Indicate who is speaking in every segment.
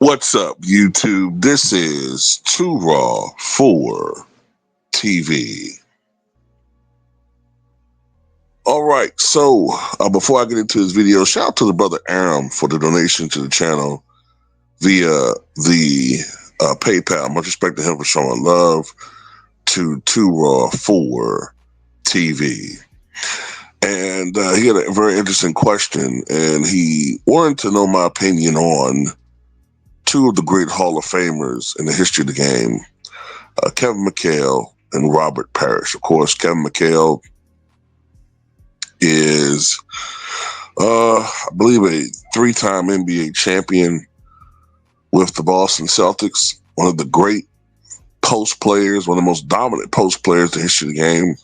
Speaker 1: What's up, YouTube? This is Too Raw for TV. All right, so before I get into this video, shout out to the brother Aram for the donation to the channel via the PayPal. Much respect to him for showing love to Too Raw for TV. And he had a very interesting question, and he wanted to know my opinion on two of the great Hall of Famers in the history of the game, Kevin Mchale and Robert Parish. Of course, Kevin Mchale is, I believe, a three-time NBA champion with the Boston Celtics, one of the great post players, one of the most dominant post players in the history of the game.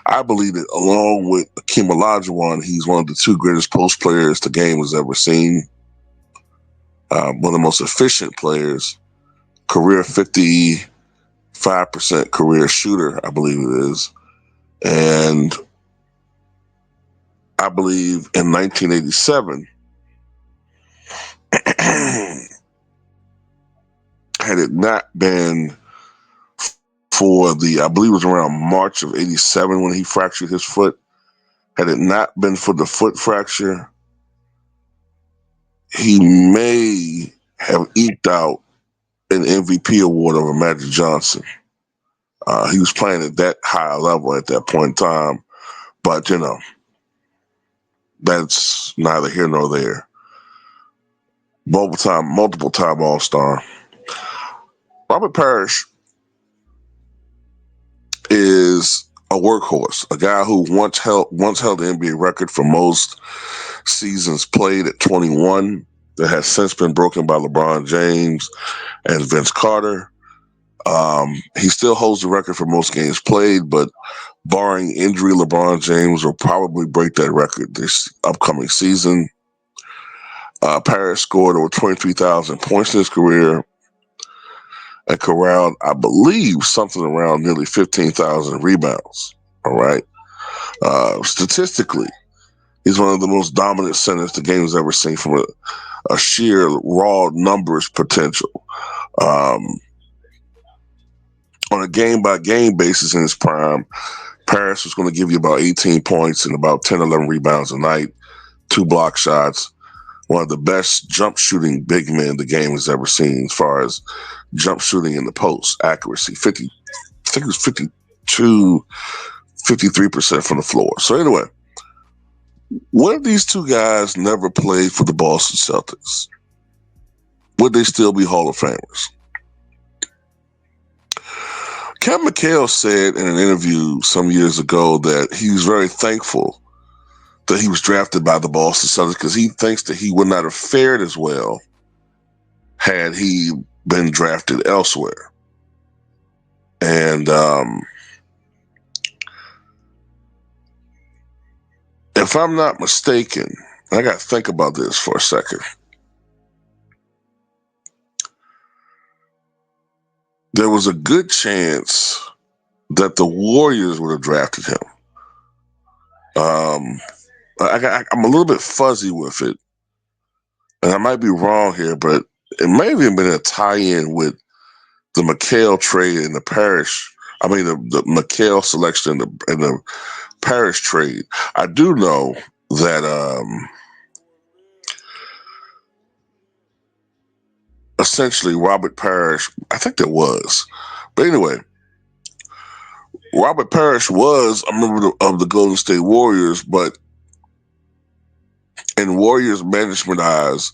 Speaker 1: I believe that along with Akeem Olajuwon, he's one of the two greatest post players the game has ever seen. One of the most efficient players, career 55% career shooter, I believe it is. And I believe in 1987, had it not been for I believe it was around March of 87 when he fractured his foot, had it not been for the foot fracture, he may have eked out an MVP award over Magic Johnson. He was playing at that high level at that point in time, but that's neither here nor there. Multiple time All-Star. Robert Parish is a workhorse, a guy who once held the NBA record for most seasons played at 21, that has since been broken by LeBron James and Vince Carter. He still holds the record for most games played, but barring injury, LeBron James will probably break that record this upcoming season. Parish scored over 23,000 points in his career and corralled, I believe, something around nearly 15,000 rebounds. All right. Statistically, he's one of the most dominant centers the game has ever seen from a sheer raw numbers potential. On a game-by-game basis in his prime, Parish was going to give you about 18 points and about 10, 11 rebounds a night, 2 block shots. One of the best jump shooting big men the game has ever seen as far as jump shooting in the post, accuracy. I think it was 53% from the floor. So anyway, what if these two guys never played for the Boston Celtics? Would they still be Hall of Famers? Kevin Mchale said in an interview some years ago that he was very thankful that he was drafted by the Boston Celtics because he thinks that he would not have fared as well had he been drafted elsewhere. And if I'm not mistaken, I got to think about this for a second. There was a good chance that the Warriors would have drafted him. I'm a little bit fuzzy with it, and I might be wrong here, but it may have even been a tie-in with the Mchale trade and the Parish. I mean, the Mchale selection and the Parish trade. I do know that essentially Robert Parish, I think there was. But anyway, Robert Parish was a member of the Golden State Warriors, but in Warriors management eyes,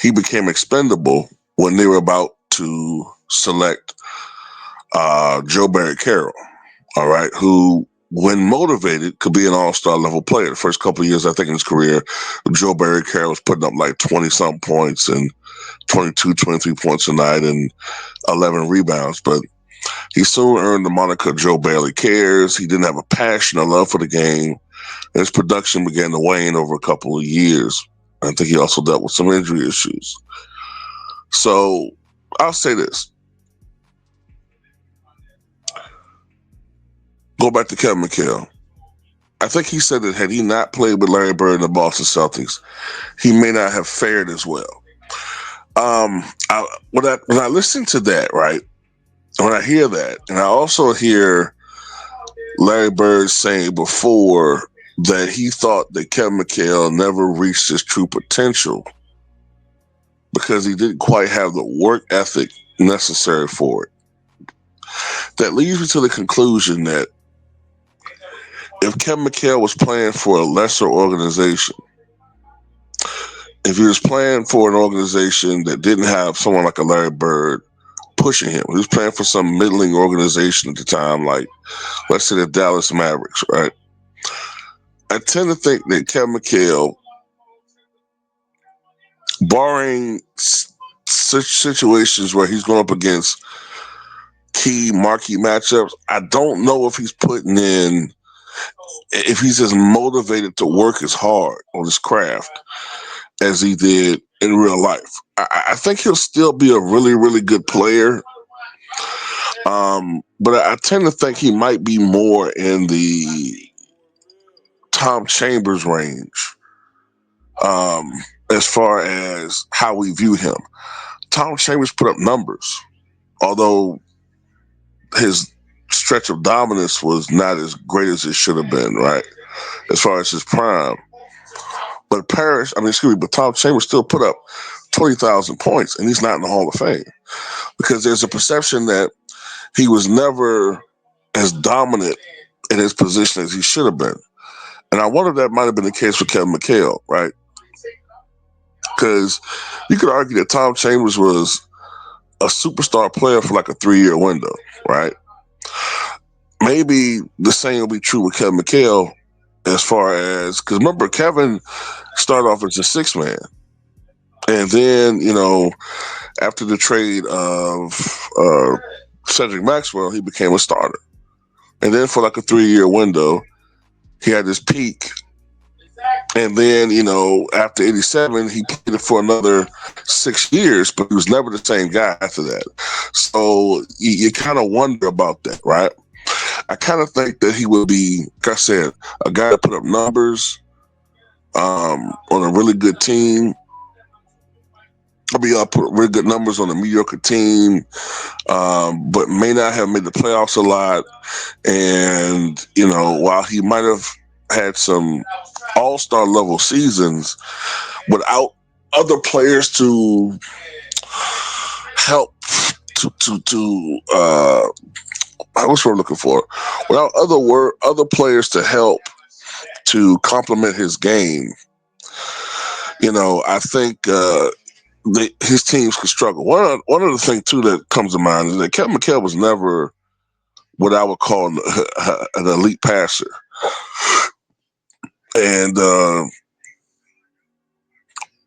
Speaker 1: he became expendable when they were about to select Joe Barry Carroll, all right, who, when motivated, could be an all-star level player. The first couple of years, I think, in his career, Joe Barry Carroll was putting up like 20-something points and 22, 23 points a night and 11 rebounds. But he soon earned the moniker Joe Barely Cares. He didn't have a passion or love for the game. His production began to wane over a couple of years. I think he also dealt with some injury issues. So I'll say this. Go back to Kevin Mchale. I think he said that had he not played with Larry Bird and the Boston Celtics, he may not have fared as well. When I listen to that, right, when I hear that, and I also hear Larry Bird saying before that he thought that Kevin McHale never reached his true potential because he didn't quite have the work ethic necessary for it. That leads me to the conclusion that if Kevin McHale was playing for a lesser organization, if he was playing for an organization that didn't have someone like a Larry Bird pushing him, he was playing for some middling organization at the time, like let's say the Dallas Mavericks, right? I tend to think that Kevin McHale, barring such situations where he's going up against key marquee matchups, I don't know if he's putting in, if he's as motivated to work as hard on his craft as he did in real life. I think he'll still be a really, really good player. But I tend to think he might be more in the Tom Chambers range um, as far as how we view him. Tom Chambers put up numbers, although his stretch of dominance was not as great as it should have been, right? As far as his prime. But Tom Chambers still put up 20,000 points, and he's not in the Hall of Fame because there's a perception that he was never as dominant in his position as he should have been. And I wonder if that might have been the case with Kevin McHale, right? Because you could argue that Tom Chambers was a superstar player for like a 3-year window, right? Maybe the same will be true with Kevin McHale as far as, because remember, Kevin started off as a six man. And then, after the trade of Cedric Maxwell, he became a starter. And then for like a 3-year window, he had this peak. And then, after 87, he played it for another 6 years, but he was never the same guy after that. So you kind of wonder about that, right? I kind of think that he would be, like I said, a guy that put up numbers on a really good team. I'll put really good numbers on a mediocre team, but may not have made the playoffs a lot. And, while he might have had some all-star level seasons, without other players to help what's what I'm looking for? Without other players to help to complement his game, I think his teams could struggle. One of the things too that comes to mind is that Kevin McHale was never what I would call an elite passer, and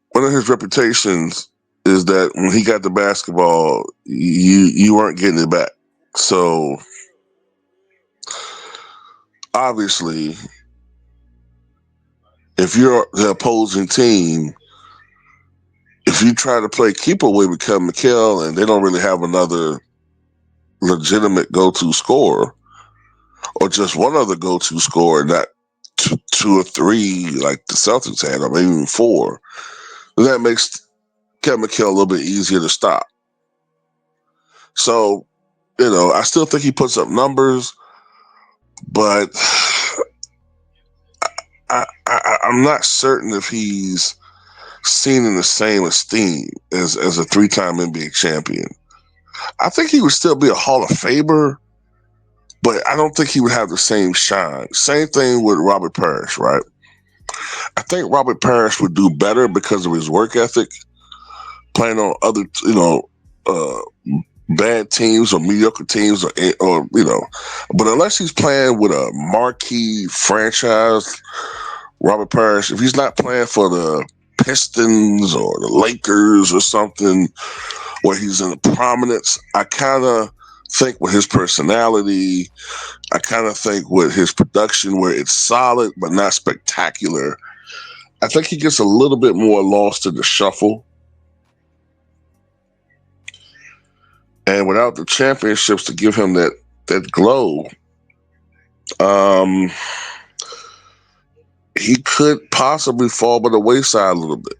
Speaker 1: one of his reputations is that when he got the basketball, you weren't getting it back. So obviously, if you're the opposing team, if you try to play keep away with Kevin McHale and they don't really have another legitimate go-to scorer, or just one other go-to scorer, not two or three like the Celtics had, or maybe even four, then that makes Kevin McHale a little bit easier to stop. So, I still think he puts up numbers, but I'm not certain if he's seen in the same esteem as a 3-time NBA champion. I think he would still be a Hall of Famer, but I don't think he would have the same shine. Same thing with Robert Parish, right? I think Robert Parish would do better because of his work ethic, playing on other, uh, bad teams or mediocre teams, or but unless he's playing with a marquee franchise, Robert Parish, if he's not playing for the Pistons or the Lakers or something where he's in prominence, I kind of think with his personality, I kind of think with his production where it's solid but not spectacular, I think he gets a little bit more lost in the shuffle. And without the championships to give him that glow, um, he could possibly fall by the wayside a little bit.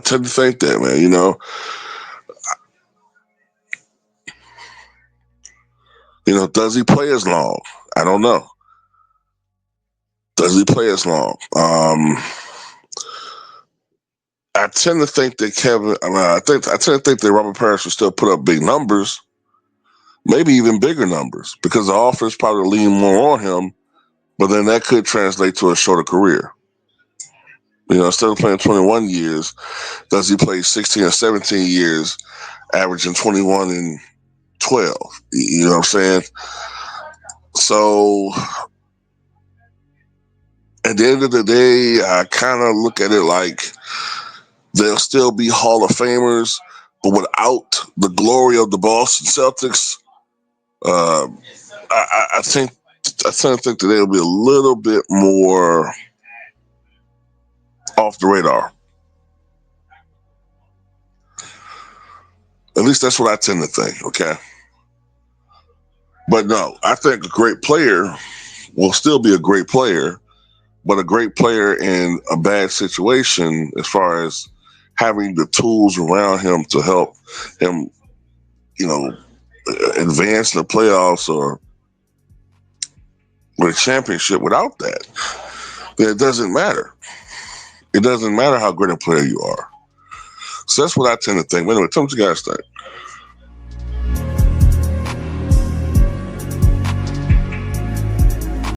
Speaker 1: tend to think that, man. Does he play as long? I don't know. Does he play as long? I tend to think that I tend to think that Robert Parish will still put up big numbers, maybe even bigger numbers, because the offense probably lean more on him. But then that could translate to a shorter career. Instead of playing 21 years, does he play 16 or 17 years, averaging 21 and 12? You know what I'm saying? So at the end of the day, I kind of look at it like they'll still be Hall of Famers, but without the glory of the Boston Celtics. Uh, I think I tend to think that they'll be a little bit more off the radar. At least that's what I tend to think. Okay, but no, I think a great player will still be a great player, but a great player in a bad situation, as far as having the tools around him to help him, you know, advance in the playoffs or win a championship. Without that, then it doesn't matter. It doesn't matter how great a player you are. So that's what I tend to think. Anyway, tell me what you guys think.